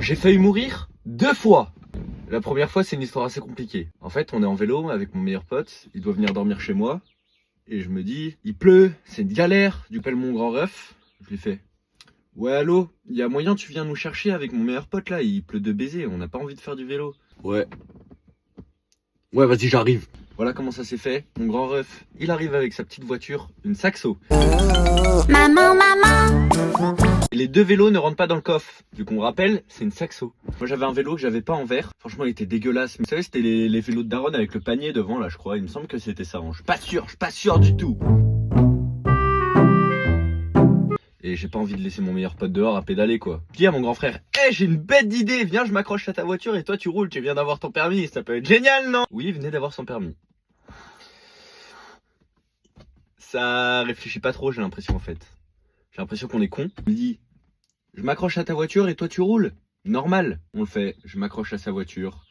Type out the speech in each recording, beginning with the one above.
J'ai failli mourir 2 fois. La première fois, c'est une histoire assez compliquée. En fait, on est en vélo avec mon meilleur pote. Il doit venir dormir chez moi. Et je me dis, il pleut, c'est une galère. Du coup, mon grand ref, je lui fais, ouais, allô, il y a moyen, tu viens nous chercher avec mon meilleur pote là. Il pleut de baiser, on n'a pas envie de faire du vélo. Ouais. Ouais, vas-y, j'arrive. Voilà comment ça s'est fait. Mon grand ref, il arrive avec sa petite voiture, une Saxo. Maman, maman. Et les 2 vélos ne rentrent pas dans le coffre. Vu qu'on rappelle, c'est une Saxo. Moi, j'avais un vélo que j'avais pas en verre. Franchement, il était dégueulasse. Mais vous savez, c'était les vélos de Daron avec le panier devant, là, je crois. Il me semble que c'était ça. Je suis pas sûr du tout. Et j'ai pas envie de laisser mon meilleur pote dehors à pédaler, quoi. Je dis à mon grand frère, hey, j'ai une bête d'idée. Viens, je m'accroche à ta voiture et toi, tu roules. Tu viens d'avoir ton permis. Ça peut être génial, non? Oui, il venait d'avoir son permis. Ça réfléchit pas trop, j'ai l'impression, en fait. J'ai l'impression qu'on est con. Il me dit, je m'accroche à ta voiture et toi tu roules. Normal. On le fait. Je m'accroche à sa voiture.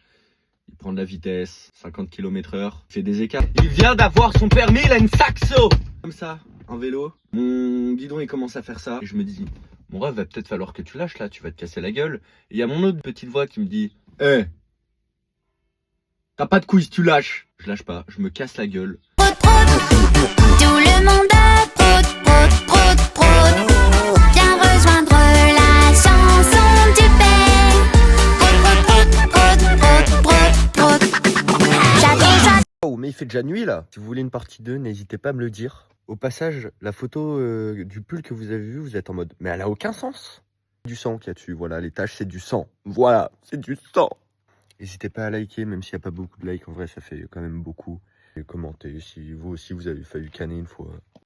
Il prend de la vitesse, 50 km/h, il fait des écarts. Il vient d'avoir son permis, il a une Saxo. Comme ça, un vélo. Mon guidon, il commence à faire ça. Et je me dis, mon rêve, va peut-être falloir que tu lâches là, tu vas te casser la gueule. Et il y a mon autre petite voix qui me dit, hé, t'as pas de couilles si tu lâches. Je lâche pas, je me casse la gueule. Tout le monde a prod. Viens rejoindre la chanson du père. J'adore. Oh, mais il fait déjà nuit là. Si vous voulez une partie 2, n'hésitez pas à me le dire. Au passage, la photo du pull que vous avez vu, vous êtes en mode, mais elle a aucun sens. Du sang qu'il y a dessus, voilà, les taches c'est du sang. Voilà, c'est du sang. N'hésitez pas à liker, même s'il n'y a pas beaucoup de likes, en vrai ça fait quand même beaucoup. Et commentez si vous aussi vous avez failli canner une fois.